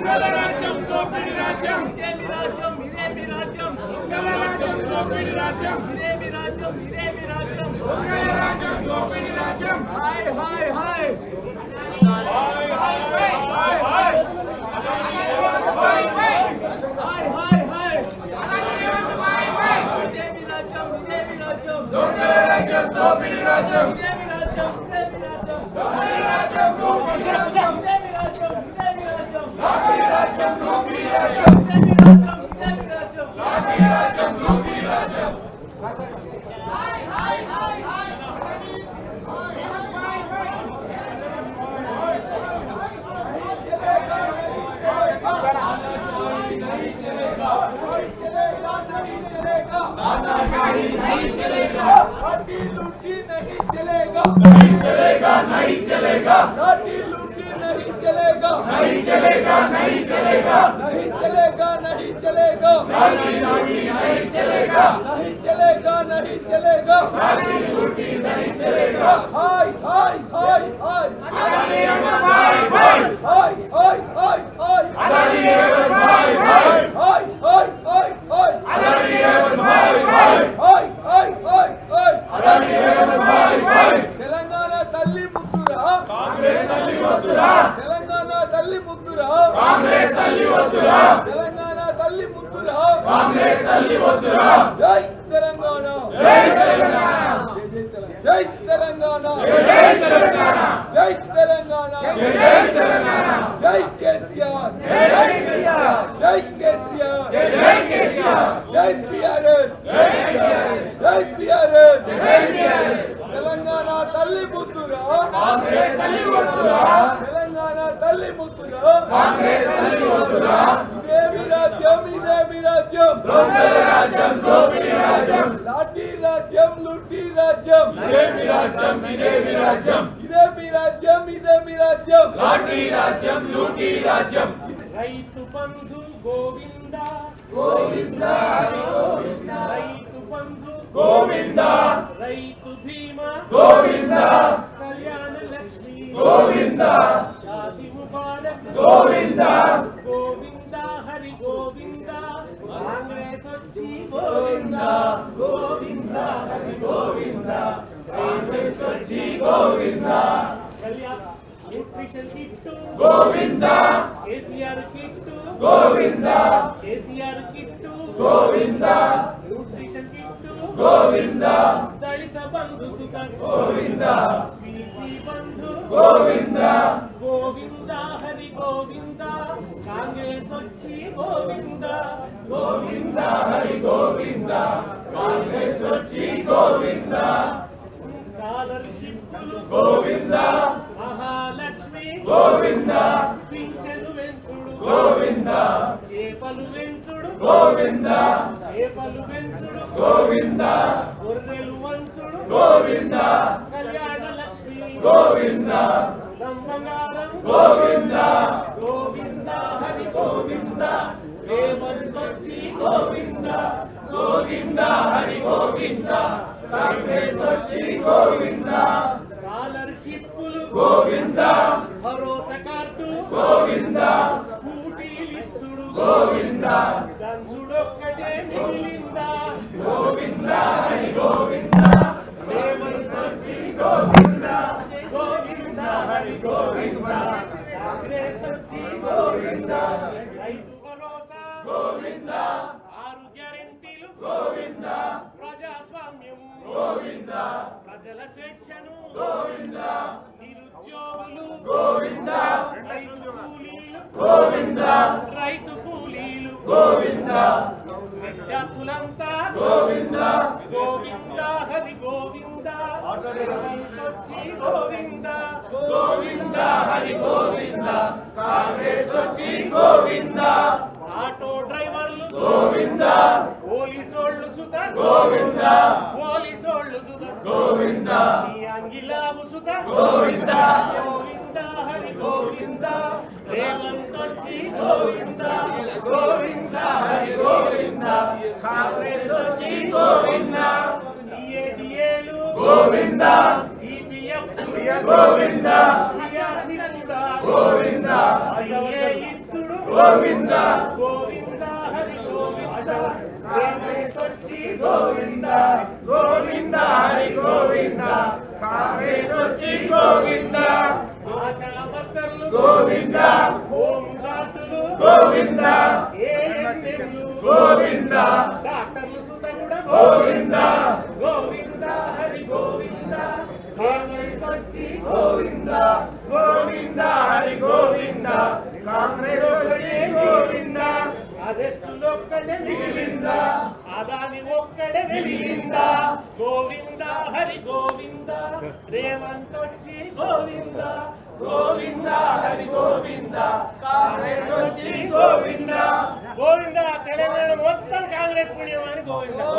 రాజ్యం దోపిడి రాజ్యం ఇదేమి రాజ్యం ఇదేమి రాజ్యం దొంగల రాజ్యం దోపిడి రాజ్యం ఇదేమి రాజ్యం ఇదేమి రాజ్యం దొంగల రాజ్యం దోపిడి రాజ్యం hi hi hi hi hi hi hi hi hi hi ఇదేమి రాజ్యం ఇదేమి రాజ్యం దొంగల రాజ్యం దోపిడి రాజ్యం ఇదేమి రాజ్యం ఇదేమి రాజ్యం దొంగల రాజ్యం దోపిడి రాజ్యం ఇదేమి రాజ్యం ఇదేమి రాజ్యం దోపిడి రాజ్యం దోపిడి రాజ్యం ఇదేమి రాజ్యం ఇదేమి రాజ్యం దోపిడి రాజ్యం దోపిడి రాజ్యం హాయ్ హాయ్ హాయ్ హాయ్ नहीं चलेगा लाठी लूटी नहीं चलेगा नहीं चलेगा नहीं चलेगा लाठी लूटी नहीं चलेगा नहीं चलेगा नहीं चलेगा नहीं चलेगा नहीं चलेगा लाठी लूटी नहीं चलेगा नहीं चलेगा नहीं चलेगा लाठी लूटी नहीं चलेगा हाय हाय हाय हाय अदानी हाय हाय हाय हाय हाय हाय अदानी हाय हाय हाय हाय हाय हाय अदानी हाय हाय తెలంగాణ తల్లి ముద్దురా కాంగ్రెస్ తల్లి వద్దురా తెలంగాణ తల్లి ముద్దురా కాంగ్రెస్ తల్లి వద్దురా తెలంగాణ తల్లి ముద్దురా కాంగ్రెస్ తల్లి వద్దురా జై తెలంగాణ జై తెలంగాణ జై తెలంగాణ జై తెలంగాణ జై తెలంగాణ జై తెలంగాణ జై కేసీఆర్ జై కేసీఆర్ జై కేసీఆర్ జై కేసీఆర్ జై టిఆర్ఎస్ జై టిఆర్ఎస్ జై టిఆర్ఎస్ జై టిఆర్ఎస్ తెలంగాణ తల్లి ముద్దురా కాంగ్రెస్ తల్లి వద్దురా తెలంగాణ తల్లి ముద్దురా కాంగ్రెస్ తల్లి వద్దురా ఇదేమి రాజ్యం ఇదేమి రాజ్యం దొంగల రాజ్యం దోపిడి రాజ్యం లాఠీ రాజ్యం లూటీ రాజ్యం ఇదేమి రాజ్యం ఇదేమి రాజ్యం ఇదేమి రాజ్యం ఇదేమి రాజ్యం లాఠీ రాజ్యం లూటీ రాజ్యం రైతు బంధు గోవింద గోవింద గోవింద రైతు బంధు గోవింద రైతు బీమా గోవింద కళ్యాణ లక్ష్మి గోవింద షాది ముబారక్ గోవింద గోవింద హరి గోవింద కాంగ్రెస్ వచ్చి గోవింద గోవింద హరి గోవింద కాంగ్రెస్ వచ్చి గోవింద కళ్యాణ nutrition kit Govinda KCR kit Govinda KCR kit Govinda nutrition kit Govinda Dalit Bandhu సుత గోవింద బీసీ బంధు గోవింద గోవింద హరి గోవింద కాంగ్రెస్ వచ్చి గోవింద గోవింద హరి గోవింద కాంగ్రెస్ వచ్చి గోవింద స్కాలర్షిప్లు గోవింద మహాలక్ష్మి గోవింద పింఛను వెంచుడు గోవింద చేపలు వెంచుడు గోవింద చేపలు వెంచుడు గోవింద గొర్రెలు వంచుడు గోవింద కళ్యాణ లక్ష్మి గోవింద బంగారం గోవింద గోవింద హరి గోవింద రేవంతొచ్చి గోవింద గోవింద హరి గోవింద కాంగ్రెస్ వచ్చి గోవింద స్కాలర్షిప్లు గోవింద భరోసా కార్డు గోవింద స్కూటీలిచ్చుడు గోవింద సంచుడొక్కటే మిగిలింద గోవింద హరి గోవింద రేవంత్ వచ్చి గోవింద గోవింద హరి గోవింద కాంగ్రెస్ వచ్చి గోవింద రైతు భరోసా గోవింద ఆరు గ్యారెంటీలు గోవింద ప్రజాస్వామ్యం గోవింద ప్రజల స్వేచ్ఛను గోవింద నిరుద్యోగులు గోవింద రైతు కూలీలు గోవింద రైతు కూలీలు గోవింద విద్యార్థులంతా గోవింద గోవింద హరి గోవింద వచ్చి గోవింద గోవింద హరి గోవింద కాంగ్రెస్ వచ్చి గోవింద ఆటో డ్రైవర్లు గోవింద పోలీసోళ్ళు సుత గోవింద పోలీసోళ్ళు సుత గోవింద అంగిలావు సుత గోవింద గోవింద హరి గోవింద రేవంత్ వచ్చి గోవింద గోవింద హరి గోవింద కాంగ్రెస్ వచ్చి గోవింద డిఏలు గోవింద జీపీఎఫ్ గోవింద గోవింద చూడు గోవింద గోవింద హరి గోవింద కాంగ్రెస్ వచ్చి గోవింద గోవింద హరి గోవింద కాంగ్రెస్ వచ్చి గోవింద ఆశా వర్కర్లు గోవింద హోమ్ గార్డులు గోవింద ఏఎన్ఎంలు గోవింద డాక్టర్లు సుత కూడా గోవింద గోవింద హరి గోవింద కాంగ్రెస్ వచ్చి గోవింద గోవింద హరి గోవింద కాంగ్రెస్ వచ్చి గోవింద అరెస్టులు ఒక్కడే మిగిలింద అదాని ఒక్కడే మిగిలింద గోవింద హరి గోవింద రేవంత్ వచ్చి గోవింద గోవింద హరి గోవింద కాంగ్రెస్ వచ్చి గోవింద గోవింద తెలంగాణ మొత్తం కాంగ్రెస్ పుణ్యమని గోవింద